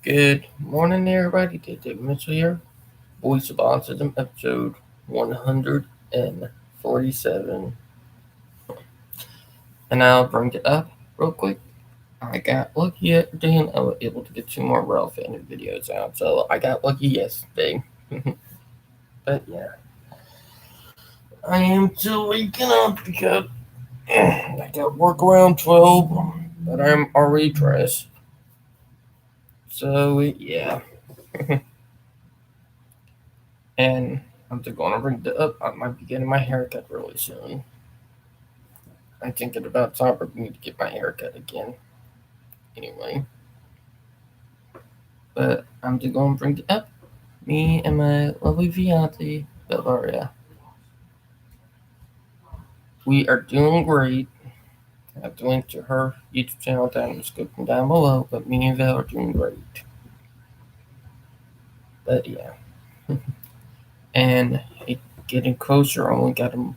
Good morning, everybody. Dave Mitchell here, Voice of Autism, episode 147. And I'll bring it up real quick. I got lucky yesterday and I was able to get two more relevant videos out. So I got lucky yesterday. But yeah, I am still waking up because I got work around 12, but I'm already dressed. So yeah. And I'm just gonna bring it up. I might be getting my haircut really soon. I'm thinking about time for me to get my haircut again. Anyway, but I'm just gonna bring it up. Me and my lovely fiance, Bavaria. We are doing great. I have the link to her YouTube channel down in the description down below, but me and Val are doing great. But yeah. And it getting closer, I only got a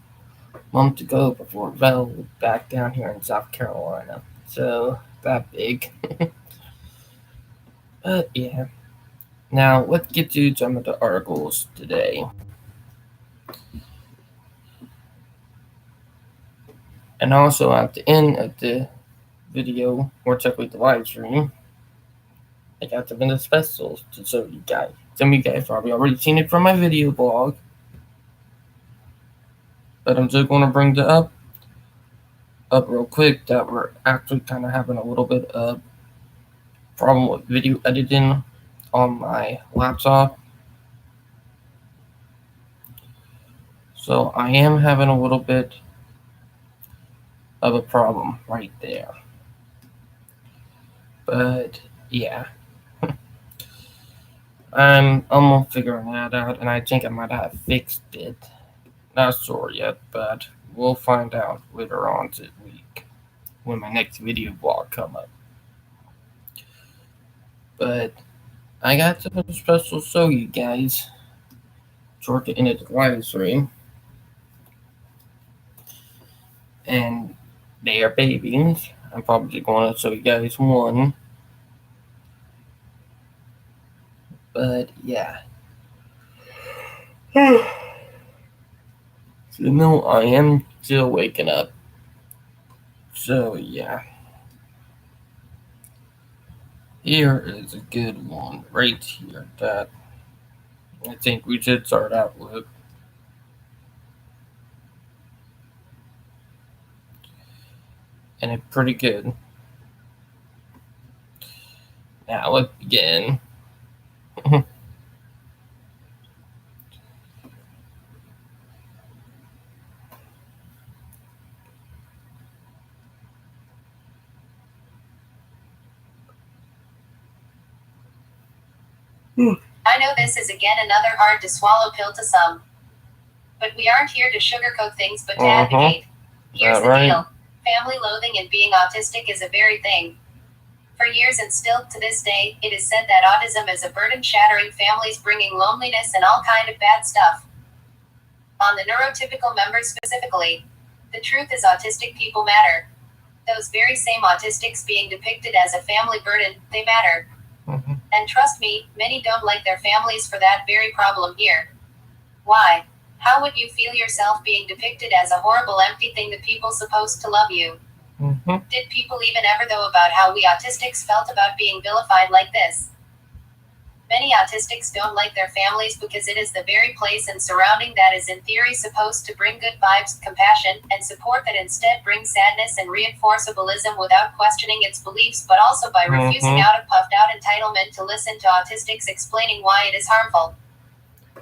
month to go before Val will be back down here in South Carolina. So that big. But yeah. Now let's get to some of the articles today. And also at the end of the video, or technically the live stream, I got some of the specials to show you guys. Some of you guys probably already seen it from my video blog, but I'm just going to bring it up real quick that we're actually kind of having a little bit of problem with video editing on my laptop. So I am having a little bit of a problem right there. But yeah. I'm almost figuring that out, and I think I might have fixed it. Not sure yet, but we'll find out later on this week when my next video blog come up. But I got something special to show you guys toward the end of the live stream, and they are babies. I'm probably going to show you guys one, but yeah. So no, I am still waking up. So yeah. Here is a good one right here that I think we should start out with. And it's pretty good. Now let's begin. I know this is again another hard to swallow pill to some. But we aren't here to sugarcoat things but to advocate. Here's the deal. Family loathing and being autistic is a very thing. For years and still to this day, it is said that autism is a burden shattering families, bringing loneliness and all kind of bad stuff on the neurotypical members specifically. The truth is autistic people matter. Those very same autistics being depicted as a family burden, they matter. And trust me, many don't like their families for that very problem here. Why? How would you feel yourself being depicted as a horrible empty thing that people supposed to love you? Did people even ever know about how we autistics felt about being vilified like this? Many autistics don't like their families because it is the very place and surrounding that is in theory supposed to bring good vibes, compassion, and support that instead brings sadness and reinforceableism without questioning its beliefs, but also by refusing out of puffed out entitlement to listen to autistics explaining why it is harmful.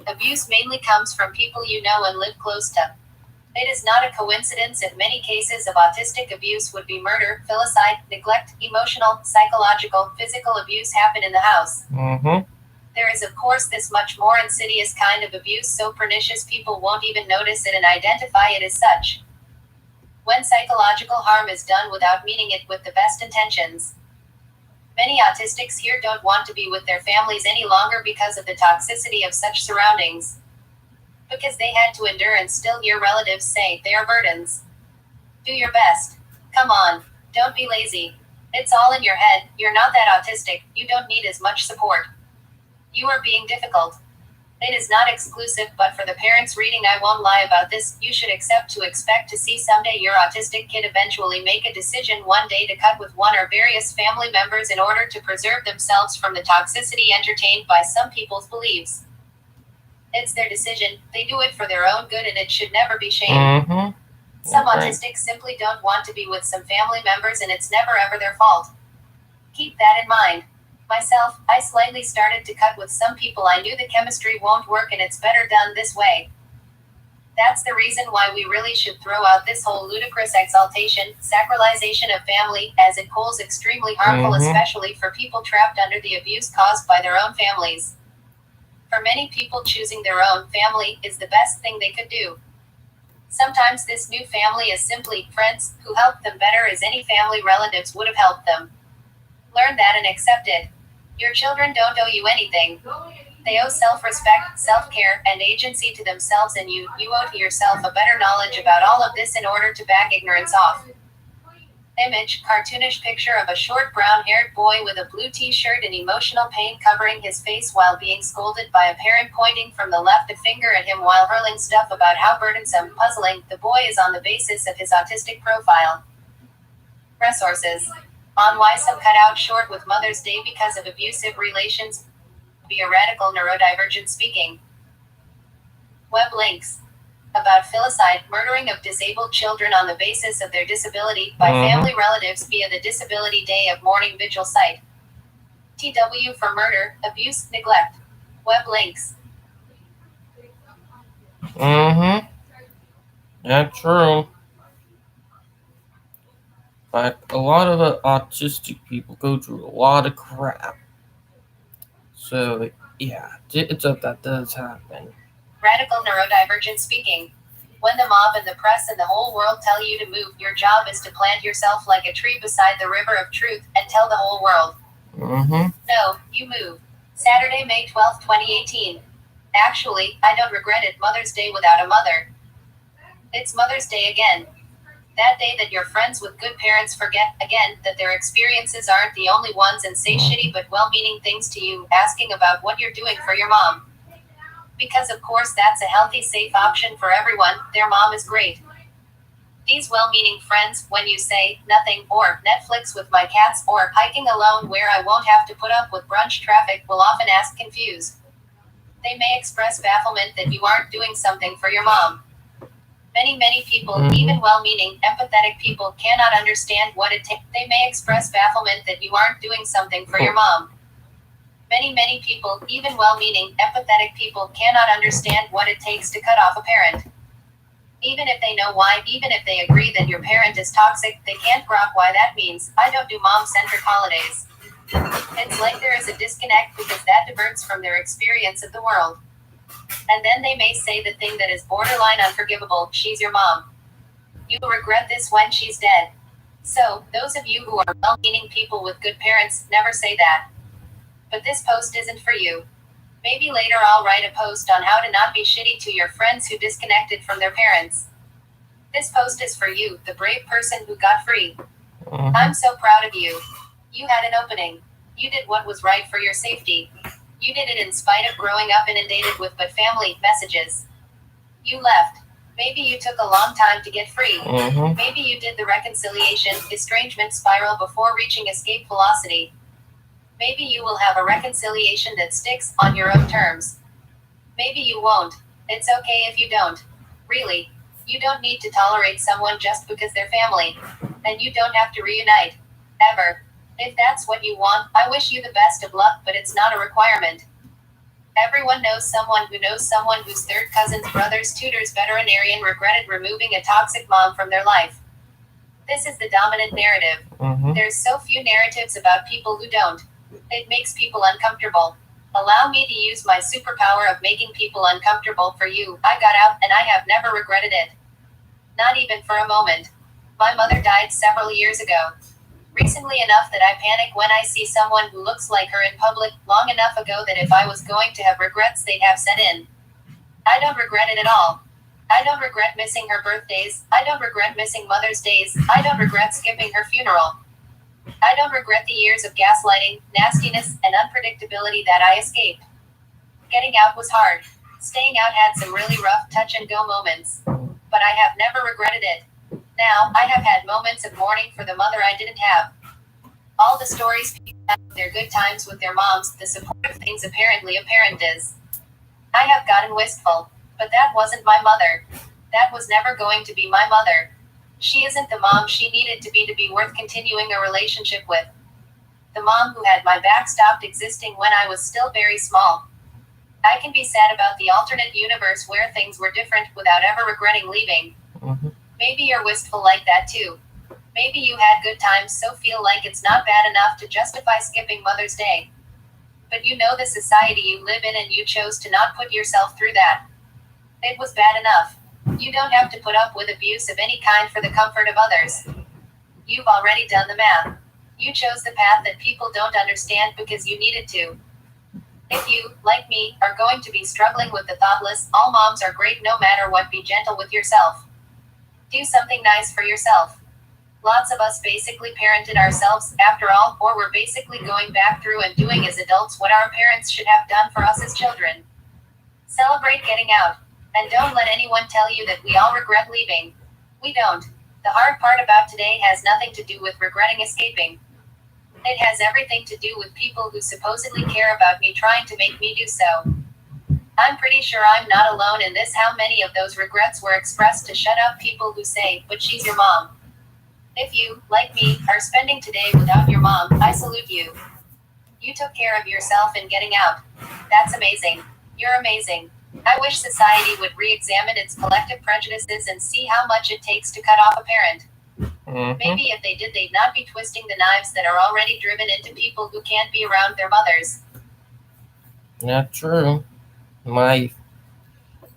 Abuse mainly comes from people you know and live close to. It is not a coincidence if many cases of autistic abuse would be murder, filicide, neglect, emotional, psychological, physical abuse happen in the house. There is of course this much more insidious kind of abuse so pernicious people won't even notice it and identify it as such. When psychological harm is done without meaning it with the best intentions. Many autistics here don't want to be with their families any longer because of the toxicity of such surroundings. Because they had to endure and still hear relatives say they are burdens. Do your best. Come on, don't be lazy. It's all in your head. You're not that autistic. You don't need as much support. You are being difficult. It is not exclusive, but for the parents reading, I won't lie about this, you should expect to see someday your autistic kid eventually make a decision one day to cut with one or various family members in order to preserve themselves from the toxicity entertained by some people's beliefs. It's their decision, they do it for their own good, and it should never be shamed. Mm-hmm. Some Right. autistics simply don't want to be with some family members, and it's never ever their fault. Keep that in mind. Myself, I slightly started to cut with some people. I knew the chemistry won't work and it's better done this way. That's the reason why we really should throw out this whole ludicrous exaltation, sacralization of family, as it holds extremely harmful, especially for people trapped under the abuse caused by their own families. For many people, choosing their own family is the best thing they could do. Sometimes this new family is simply friends who help them better as any family relatives would have helped them. Learn that and accept it. Your children don't owe you anything. They owe self-respect, self-care, and agency to themselves, and you owe to yourself a better knowledge about all of this in order to back ignorance off. Image, cartoonish picture of a short brown-haired boy with a blue t-shirt and emotional pain covering his face while being scolded by a parent pointing from the left a finger at him while hurling stuff about how burdensome, puzzling, the boy is on the basis of his autistic profile. Resources. On why some cut out short with Mother's Day because of abusive relations. Be a radical neurodivergent speaking. Web links. About filicide, murdering of disabled children on the basis of their disability by family relatives via the Disability Day of Mourning Vigil site. TW for murder, abuse, neglect. Web links. Mm-hmm. That's true. But a lot of the autistic people go through a lot of crap. So, yeah, it's up that does happen. Radical neurodivergent speaking. When the mob and the press and the whole world tell you to move, your job is to plant yourself like a tree beside the river of truth and tell the whole world. Mm-hmm. No, you move. Saturday, May 12, 2018. Actually, I don't regret it. Mother's Day without a mother. It's Mother's Day again. That day that your friends with good parents forget, again, that their experiences aren't the only ones and say shitty but well-meaning things to you, asking about what you're doing for your mom. Because of course that's a healthy, safe option for everyone, their mom is great. These well-meaning friends, when you say, nothing, or Netflix with my cats, or hiking alone where I won't have to put up with brunch traffic, will often ask confused. They may express bafflement that you aren't doing something for your mom. Many people, even well-meaning, empathetic people, cannot understand what it takes. They may express bafflement that you aren't doing something for your mom. Many people, even well-meaning, empathetic people, cannot understand what it takes to cut off a parent. Even if they know why, even if they agree that your parent is toxic, they can't grok why that means. I don't do mom-centric holidays. It's like there is a disconnect because that diverts from their experience of the world. And then they may say the thing that is borderline unforgivable, she's your mom. You will regret this when she's dead. So, those of you who are well-meaning people with good parents, never say that. But this post isn't for you. Maybe later I'll write a post on how to not be shitty to your friends who disconnected from their parents. This post is for you, the brave person who got free. I'm so proud of you. You had an opening. You did what was right for your safety. You did it in spite of growing up inundated with but family messages. You left. Maybe you took a long time to get free. Maybe you did the reconciliation, estrangement spiral before reaching escape velocity. Maybe you will have a reconciliation that sticks on your own terms. Maybe you won't. It's okay if you don't. Really. You don't need to tolerate someone just because they're family. And you don't have to reunite. Ever. If that's what you want, I wish you the best of luck, but it's not a requirement. Everyone knows someone whose third cousin's brother's tutor's veterinarian regretted removing a toxic mom from their life. This is the dominant narrative. There's so few narratives about people who don't. It makes people uncomfortable. Allow me to use my superpower of making people uncomfortable for you. I got out, and I have never regretted it. Not even for a moment. My mother died several years ago. Recently enough that I panic when I see someone who looks like her in public, long enough ago that if I was going to have regrets they'd have set in. I don't regret it at all. I don't regret missing her birthdays. I don't regret missing Mother's Days. I don't regret skipping her funeral. I don't regret the years of gaslighting, nastiness, and unpredictability that I escaped. Getting out was hard. Staying out had some really rough touch and go moments. But I have never regretted it. Now, I have had moments of mourning for the mother I didn't have. All the stories people have of their good times with their moms, the supportive things apparently a parent is. I have gotten wistful. But that wasn't my mother. That was never going to be my mother. She isn't the mom she needed to be worth continuing a relationship with. The mom who had my back stopped existing when I was still very small. I can be sad about the alternate universe where things were different without ever regretting leaving. Mm-hmm. Maybe you're wistful like that too. Maybe you had good times so feel like it's not bad enough to justify skipping Mother's Day. But you know the society you live in and you chose to not put yourself through that. It was bad enough. You don't have to put up with abuse of any kind for the comfort of others. You've already done the math. You chose the path that people don't understand because you needed to. If you, like me, are going to be struggling with the thoughtless, all moms are great no matter what, be gentle with yourself. Do something nice for yourself. Lots of us basically parented ourselves, after all, or we're basically going back through and doing as adults what our parents should have done for us as children. Celebrate getting out. And don't let anyone tell you that we all regret leaving. We don't. The hard part about today has nothing to do with regretting escaping. It has everything to do with people who supposedly care about me trying to make me do so. I'm pretty sure I'm not alone in this. How many of those regrets were expressed to shut up people who say, but she's your mom. If you, like me, are spending today without your mom, I salute you. You took care of yourself in getting out. That's amazing. You're amazing. I wish society would re-examine its collective prejudices and see how much it takes to cut off a parent. Mm-hmm. Maybe if they did, they'd not be twisting the knives that are already driven into people who can't be around their mothers. Not true. I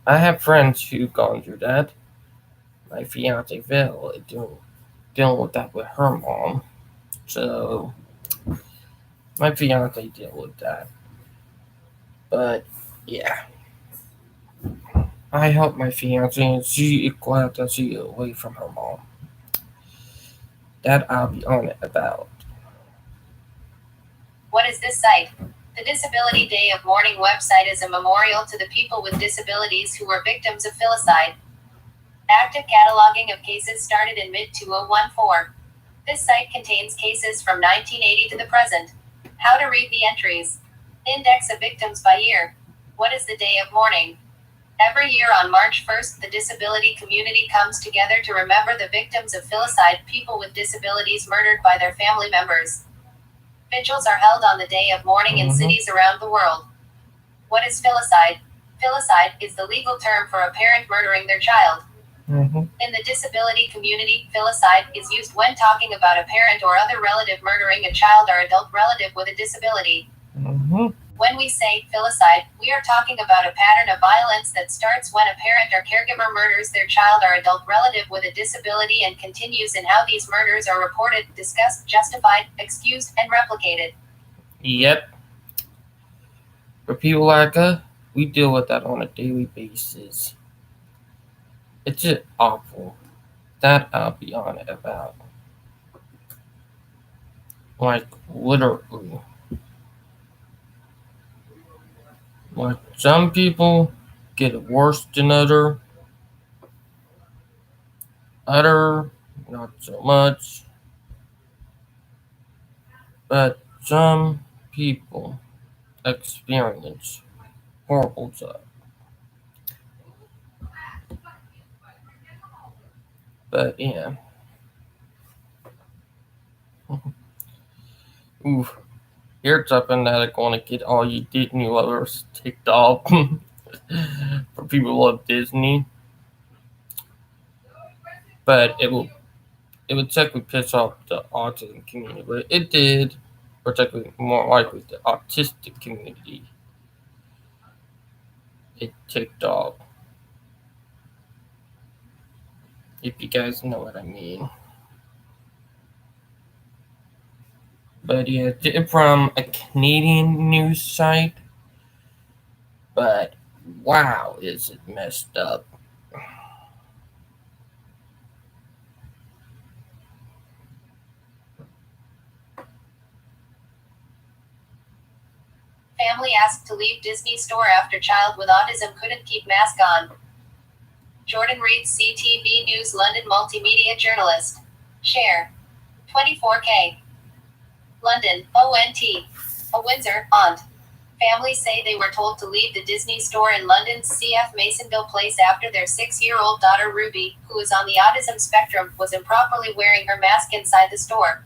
have friends who've gone through that. My fiance Val is dealing with that with her mom. So my fiance deal with that. But yeah. I help my fiance and she is glad that she is away from her mom. That I'll be on it about. What is this site? The Disability Day of Mourning website is a memorial to the people with disabilities who were victims of filicide. Active cataloging of cases started in mid-2014. This site contains cases from 1980 to the present. How to read the entries. Index of victims by year. What is the day of mourning? Every year on March 1st, the disability community comes together to remember the victims of filicide, people with disabilities murdered by their family members. Vigils are held on the day of mourning in cities around the world. What is filicide? Filicide is the legal term for a parent murdering their child. In the disability community, filicide is used when talking about a parent or other relative murdering a child or adult relative with a disability. When we say filicide, we are talking about a pattern of violence that starts when a parent or caregiver murders their child or adult relative with a disability and continues in how these murders are reported, discussed, justified, excused, and replicated. Yep. For people like us, we deal with that on a daily basis. It's just awful. That I'll be on it about. Like, literally. Like, some people get it worse than other, not so much. But some people experience horrible stuff. But yeah. Oof. Here's something that I'm gonna get all you Disney lovers ticked off. For people who love Disney. But it would technically piss off the autism community, but it did, or technically more likely the autistic community. It ticked off. If you guys know what I mean. But yeah, it's from a Canadian news site. But wow, is it messed up. Family asked to leave Disney store after child with autism couldn't keep mask on. Jordan reads CTV News London multimedia journalist. Share. 24K. London, ONT. A Windsor, aunt. Families say they were told to leave the Disney store in London's CF Masonville Place after their 6-year-old daughter Ruby, who is on the autism spectrum, was improperly wearing her mask inside the store.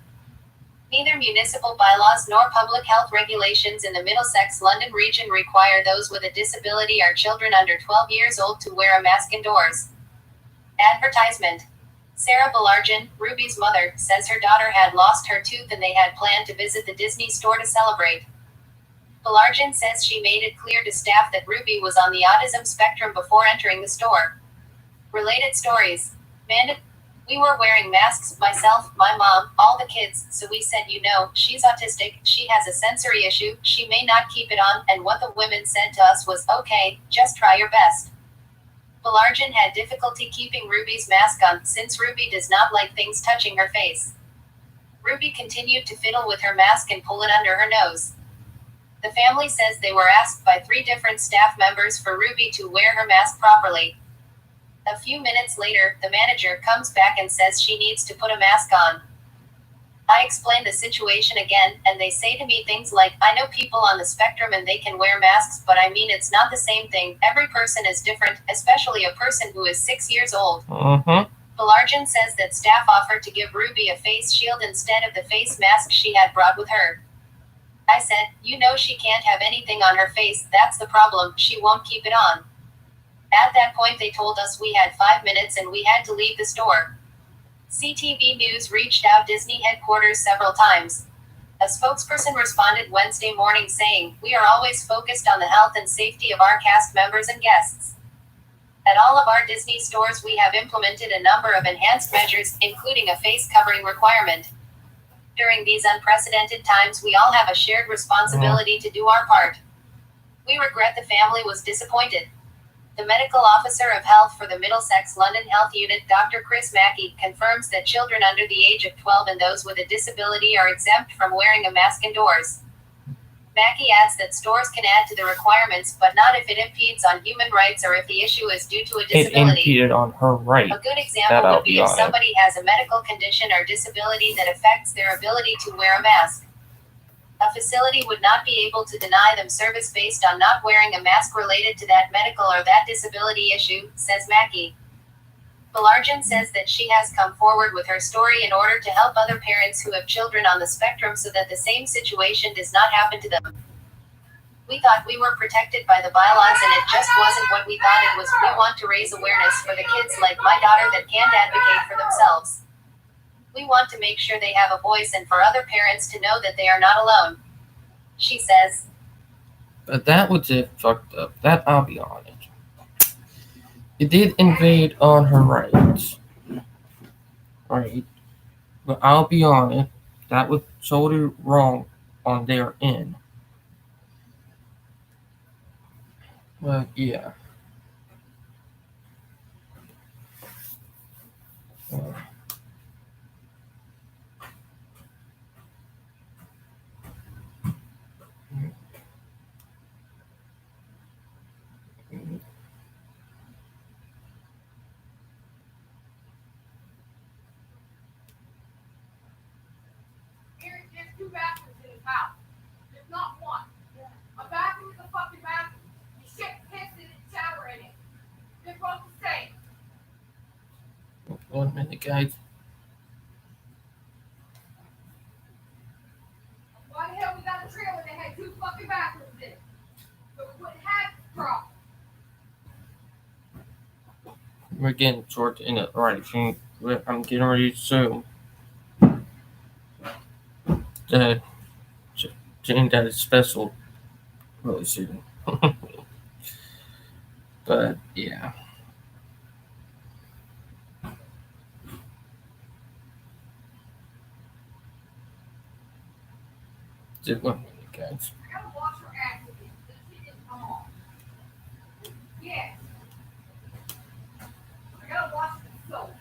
Neither municipal bylaws nor public health regulations in the Middlesex London region require those with a disability or children under 12 years old to wear a mask indoors. Advertisement. Sarah Belargin, Ruby's mother, says her daughter had lost her tooth and they had planned to visit the Disney store to celebrate. Belargin says she made it clear to staff that Ruby was on the autism spectrum before entering the store. Related stories. We were wearing masks, myself, my mom, all the kids, so we said, she's autistic, she has a sensory issue, she may not keep it on, and what the women said to us was, okay, just try your best. Belargin had difficulty keeping Ruby's mask on, since Ruby does not like things touching her face. Ruby continued to fiddle with her mask and pull it under her nose. The family says they were asked by 3 different staff members for Ruby to wear her mask properly. A few minutes later, the manager comes back and says she needs to put a mask on. I explain the situation again, and they say to me things like, I know people on the spectrum and they can wear masks, but I mean it's not the same thing, every person is different, especially a person who is 6 years old. Belargin says that staff offered to give Ruby a face shield instead of the face mask she had brought with her. I said, she can't have anything on her face, that's the problem, she won't keep it on. At that point they told us we had 5 minutes and we had to leave the store. CTV News reached out Disney headquarters several times. A spokesperson responded Wednesday morning saying, we are always focused on the health and safety of our cast members and guests. At all of our Disney stores we have implemented a number of enhanced measures, including a face covering requirement. During these unprecedented times we all have a shared responsibility to do our part. We regret the family was disappointed. The medical officer of health for the Middlesex London Health Unit, Dr. Chris Mackey, confirms that children under the age of 12 and those with a disability are exempt from wearing a mask indoors. Mackey adds that stores can add to the requirements, but not if it impedes on human rights or if the issue is due to a disability. It impeded on her right. A good example would be if somebody has a medical condition or disability that affects their ability to wear a mask. A facility would not be able to deny them service based on not wearing a mask related to that medical or that disability issue, says Mackey. Belargin says that she has come forward with her story in order to help other parents who have children on the spectrum so that the same situation does not happen to them. We thought we were protected by the bylaws and it just wasn't what we thought it was. We want to raise awareness for the kids like my daughter that can't advocate for themselves. We want to make sure they have a voice and for other parents to know that they are not alone. She says. But that was it fucked up. That I'll be honest. It did invade on her rights. Right? But I'll be honest, that was totally wrong on their end. But yeah. There's 2 bathrooms in his house. There's not one. A bathroom is a fucking bathroom. You shit, piss in it, shower in it. They're both the same. 1 minute, guys. Why the hell we got a trailer that had 2 fucking bathrooms in it? So we wouldn't have this problem. We're getting towards the end of I'm getting ready to zoom. That is special really soon. But yeah. Just 1 minute, guys. I gotta wash her ass again. This shit didn't come off. Yes. I gotta wash the soap.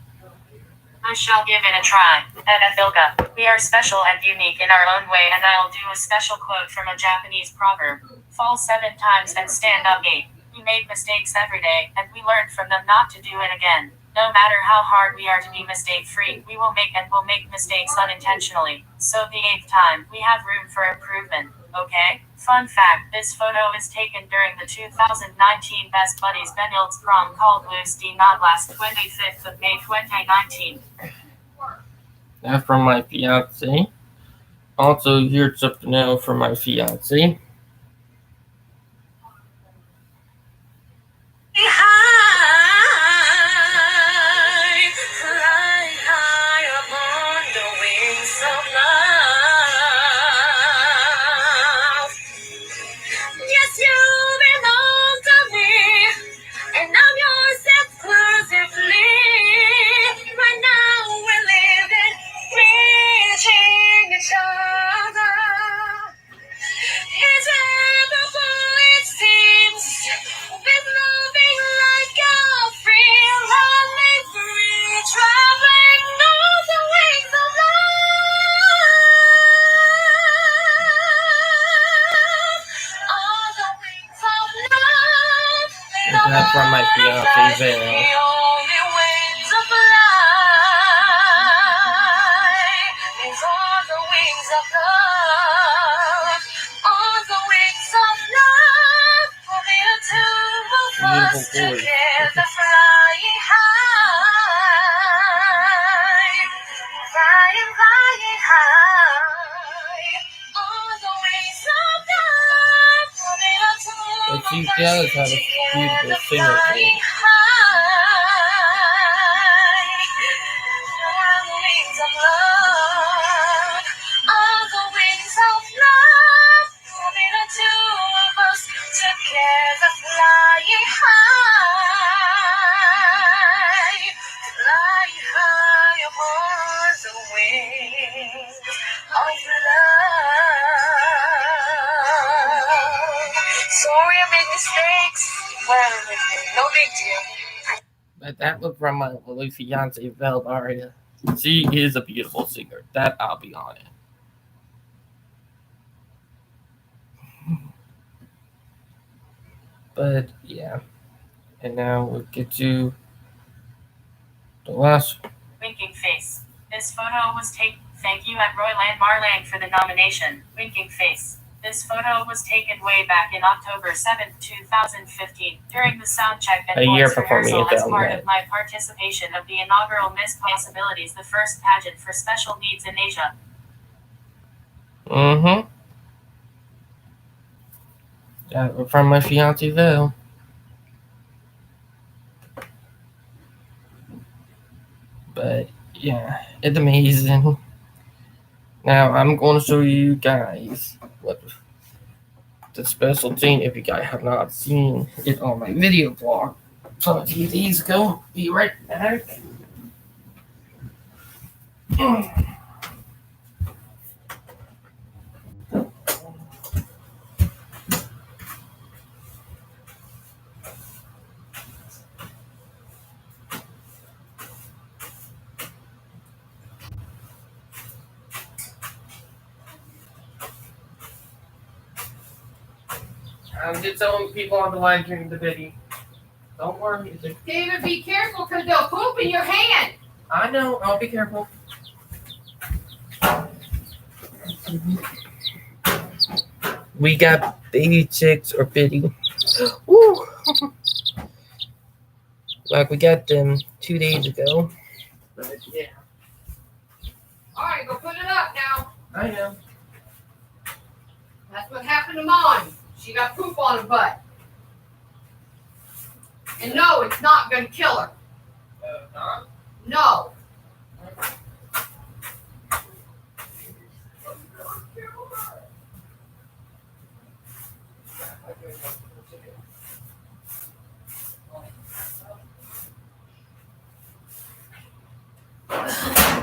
I shall give it a try. Edethilka, we are special and unique in our own way, and I'll do a special quote from a Japanese proverb. Fall 7 times and stand up 8. We make mistakes every day, and we learn from them not to do it again. No matter how hard we are to be mistake-free, we will make mistakes unintentionally. So the 8th time, we have room for improvement. Okay? Fun fact, this photo is taken during the 2019 Best Buddies Benildes prom called Loose D Not last 25th of May 2019. That's from my fiance. Also, here's something else from my fiance. That's from my fiance Vale. Beautiful voice. But she does have a beautiful singer voice. Sorry I made mistakes. Well, no big deal. But that was from my lovely fiance Valdaria. She is a beautiful singer. That I'll be honest. But yeah. And now we'll get to the last. Winking face. This photo was taken. Thank you at Royland Marlang for the nomination. Winking face. This photo was taken way back in October 7th, 2015, during the soundcheck and voice rehearsal as part of my participation of the inaugural Miss Possibilities, the first pageant for special needs in Asia. That was from my fiance Val. But yeah, it's amazing. Now I'm going to show you guys what the special thing, if you guys have not seen it on my video blog from a few days ago. Be right back. I'm just telling people on the live during the video. Don't worry. David, be careful because they'll poop in your hand. I know. I'll be careful. We got baby chicks or bitty. Woo! Like we got them 2 days ago. But yeah. Alright, go put it up now. I know. That's what happened to mine. She got poop on her butt. And no, it's not going to kill her. Not? No.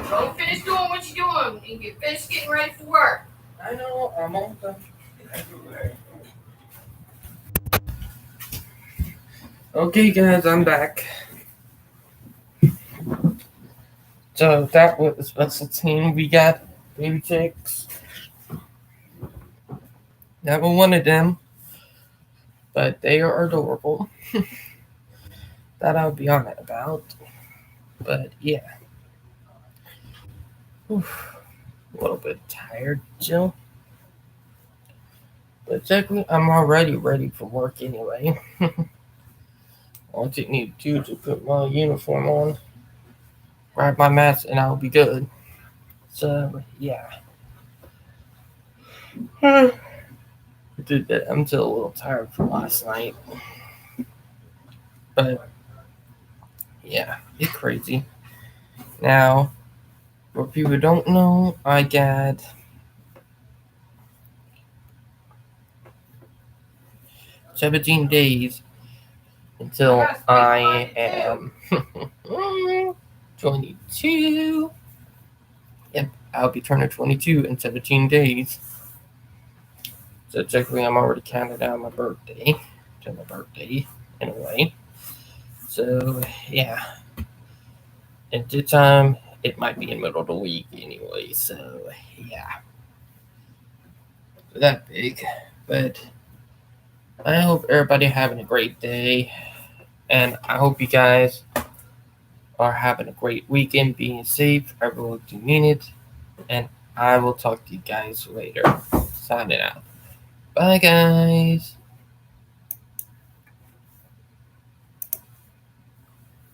Go finish doing what you're doing and get finished getting ready for work. I know. I'm on time. Okay, guys, I'm back. So that was a special team. We got baby chicks. Never wanted them, but they are adorable. That I'll be honest about. But yeah, oof, a little bit tired still. But technically, I'm already ready for work anyway. All I just need to do is put my uniform on, grab my mask, and I'll be good. So yeah, I did that. I'm still a little tired from last night, but yeah, it's crazy. Now, for people who don't know, I got 17 days until I am 22. Yep, I'll be turning 22 in 17 days. So technically, I'm already counting down my birthday to my birthday in a way. So yeah, at the time it might be in the middle of the week anyway. So yeah, that big. But I hope everybody having a great day, and I hope you guys are having a great weekend, being safe. Everyone do mean it, and I will talk to you guys later. Signing out. Bye, guys.